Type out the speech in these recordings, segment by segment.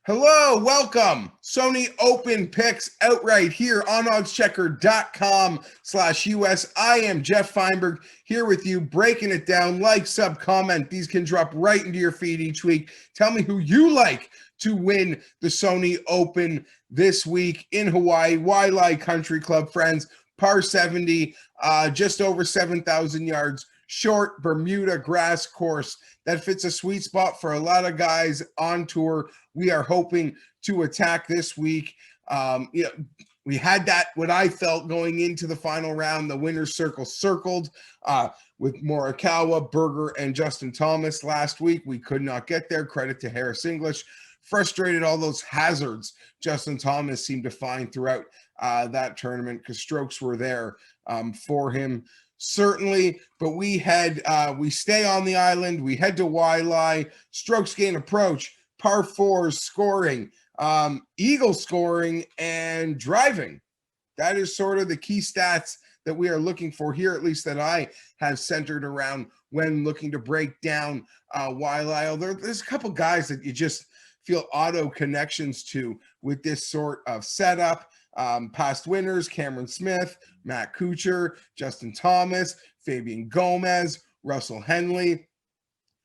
Hello, welcome. Sony Open picks outright here on oddschecker.com/US. I am Geoff Fienberg here with you, breaking it down. Like, sub, comment. These can drop right into your feed each week. Tell me who you like to win the Sony Open this week in Hawaii. Waialae Country Club, friends. Par 70, just over 7,000 yards. Short Bermuda grass course that fits a sweet spot for a lot of guys on tour. We are hoping to attack this week. We had that, what I felt going into the final round, the winner's circle circled with Morikawa, Berger, and Justin Thomas last week. We could not get there. Credit to Harris English. Frustrated all those hazards Justin Thomas seemed to find throughout that tournament, because strokes were there for him. Certainly, but we stay on the island. We head to Waialae, strokes gain approach, par fours scoring, eagle scoring, and driving. That is sort of the key stats that we are looking for here, at least that I have centered around when looking to break down Waialae. There's a couple guys that you just feel auto connections to with this sort of setup. Past winners: Cameron Smith, Matt Kuchar, Justin Thomas, Fabian Gomez, Russell Henley,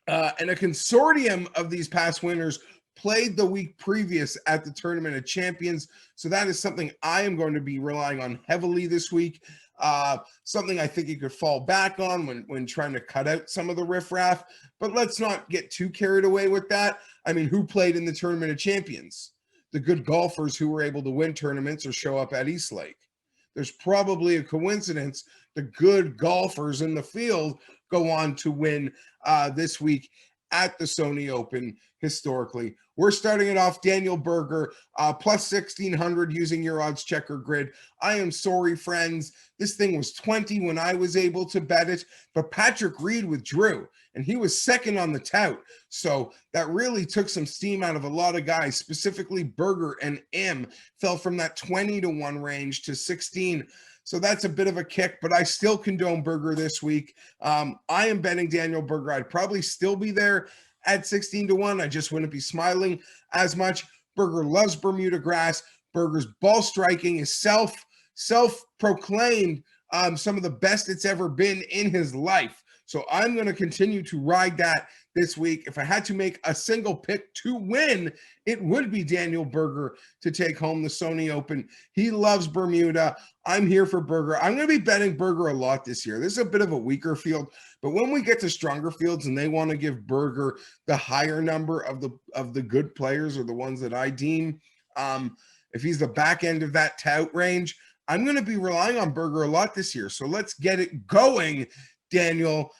and a consortium of these past winners played the week previous at the Tournament of Champions. So that is something I am going to be relying on heavily this week. Something I think you could fall back on when trying to cut out some of the riffraff. But let's not get too carried away with that. I mean, who played in the Tournament of Champions? The good golfers who were able to win tournaments or show up at East Lake. There's probably a coincidence the good golfers in the field go on to win this week at the Sony Open historically. We're starting it off, Daniel Berger, plus 1,600 using your odds checker grid. I am sorry, friends. This thing was 20 when I was able to bet it, but Patrick Reed withdrew, and he was second on the tout. So that really took some steam out of a lot of guys, specifically Berger and M fell from that 20-1 range to 16. So that's a bit of a kick, but I still condone Berger this week. I am betting Daniel Berger. I'd probably still be there at 16-1. I just wouldn't be smiling as much. Berger loves Bermuda grass. Berger's ball striking is self-proclaimed some of the best it's ever been in his life. So I'm going to continue to ride that this week. If I had to make a single pick to win, it would be Daniel Berger to take home the Sony Open. He loves Bermuda. I'm here for Berger. I'm going to be betting Berger a lot this year. This is a bit of a weaker field, but when we get to stronger fields and they want to give Berger the higher number of the good players, or the ones that I deem, if he's the back end of that tout range, I'm going to be relying on Berger a lot this year. So let's get it going, Daniel.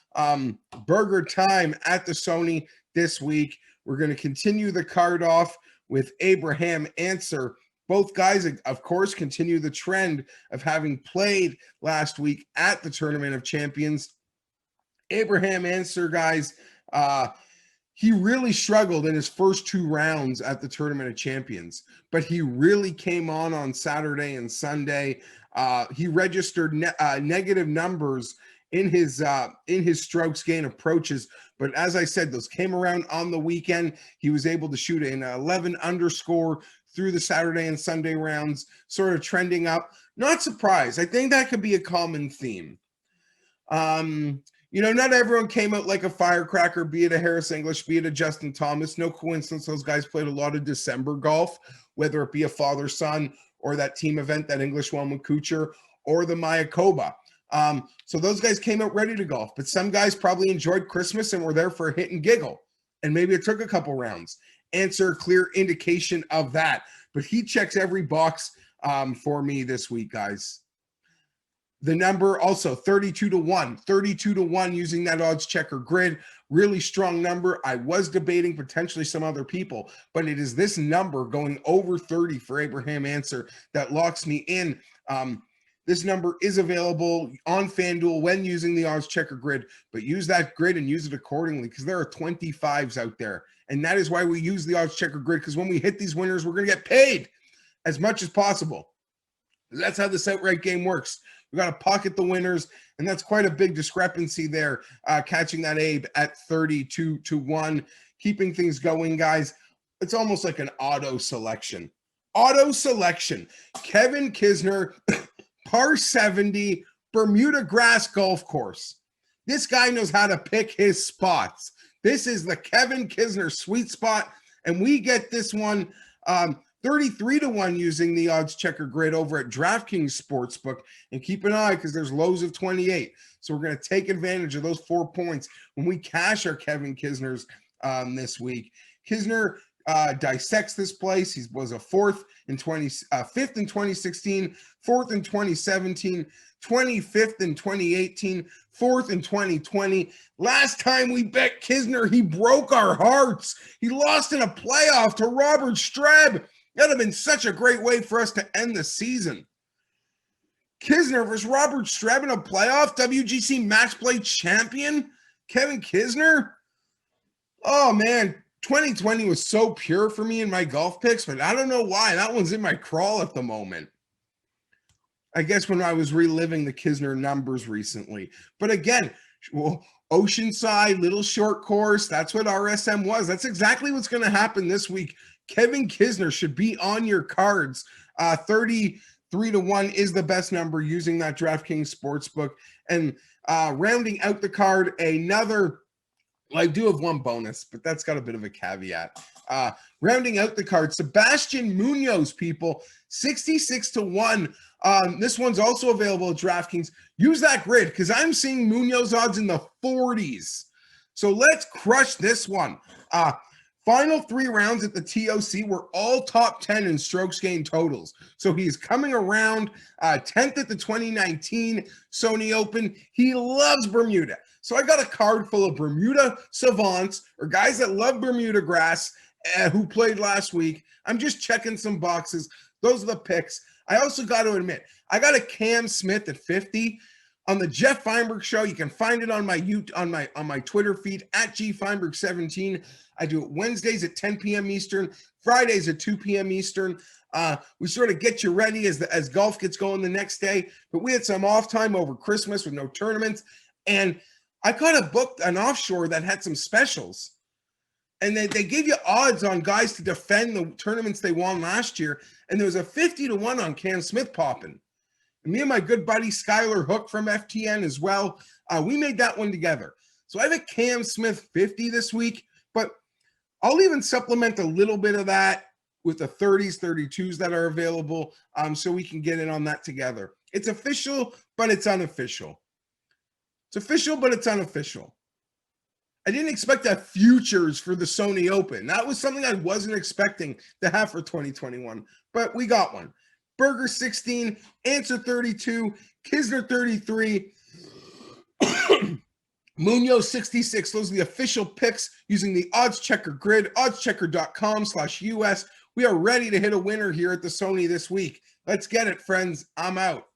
Berger time at the Sony this week. We're going to continue the card off with Abraham Ancer. Both guys, of course, continue the trend of having played last week at the Tournament of Champions. Abraham Ancer, guys, he really struggled in his first two rounds at the Tournament of Champions, but he really came on Saturday and Sunday. He registered negative numbers in his strokes gain approaches, but as I said, those came around on the weekend. He was able to shoot an 11 underscore through the Saturday and Sunday rounds, sort of trending up. Not surprised. I think that could be a common theme. Not everyone came out like a firecracker, be it a Harris English, be it a Justin Thomas. No coincidence those guys played a lot of December golf, whether it be a father-son or that team event, that English one with Kuchar, or the Mayakoba. So those guys came out ready to golf, but some guys probably enjoyed Christmas and were there for a hit and giggle, and maybe it took a couple rounds. Answer, clear indication of that, but he checks every box for me this week, guys. The number also 32-1 using that odds checker grid. Really strong number. I was debating potentially some other people, but it is this number going over 30 for Abraham Ancer that locks me in. This number is available on FanDuel when using the odds checker grid, but use that grid and use it accordingly, because there are 25s out there. And that is why we use the odds checker grid, because when we hit these winners, we're going to get paid as much as possible. That's how this outright game works. We got to pocket the winners, and that's quite a big discrepancy there, catching that Abe at 32-1, keeping things going, guys. It's almost like an auto selection. Auto selection. Kevin Kisner, par 70, Bermuda grass golf course. This guy knows how to pick his spots. This is the Kevin Kisner sweet spot, and we get this one 33-1 using the odds checker grid over at DraftKings Sportsbook. And keep an eye because there's lows of 28. So we're going to take advantage of those 4 points when we cash our Kevin Kisners this week. Kisner dissects this place. He was a fifth in 2016, fourth in 2017, 25th in 2018, fourth in 2020. Last time we bet Kisner, he broke our hearts. He lost in a playoff to Robert Streb. That would have been such a great way for us to end the season. Kisner versus Robert Streb in a playoff, WGC match play champion, Kevin Kisner. Oh, man. 2020 was so pure for me in my golf picks, but I don't know why. That one's in my crawl at the moment. I guess when I was reliving the Kisner numbers recently. But again, well, Oceanside, little short course, that's what RSM was. That's exactly what's going to happen this week. Kevin Kisner should be on your cards. 33-1 is the best number using that DraftKings Sportsbook. And rounding out the card, another, well, I do have one bonus, but that's got a bit of a caveat. Rounding out the card, Sebastian Munoz, people, 66-1. This one's also available at DraftKings. Use that grid because I'm seeing Munoz odds in the 40s. So let's crush this one. Final 3 rounds at the TOC were all top 10 in strokes gained totals. So he's coming around 10th at the 2019 Sony Open. He loves Bermuda. So I got a card full of Bermuda savants or guys that love Bermuda grass who played last week. I'm just checking some boxes. Those are the picks. I also got to admit, I got a Cam Smith at 50 on the Geoff Fienberg show. You can find it on my Twitter feed at gfienberg17. I do it Wednesdays at 10 p.m. Eastern, Fridays at 2 p.m. Eastern. We sort of get you ready as golf gets going the next day. But we had some off time over Christmas with no tournaments, and I got a book, an offshore that had some specials. And they gave you odds on guys to defend the tournaments they won last year. And there was a 50-1 on Cam Smith popping. And me and my good buddy Skylar Hook from FTN as well, we made that one together. So I have a Cam Smith 50 this week, but I'll even supplement a little bit of that with the 30s, 32s that are available so we can get in on that together. It's official, but it's unofficial. It's official, but it's unofficial. I didn't expect that futures for the Sony Open. That was something I wasn't expecting to have for 2021, but we got one. Berger 16, Answer 32, Kisner 33, Munoz 66. Those are the official picks using the odds checker grid, oddschecker.com/US. We are ready to hit a winner here at the Sony this week. Let's get it, friends. I'm out.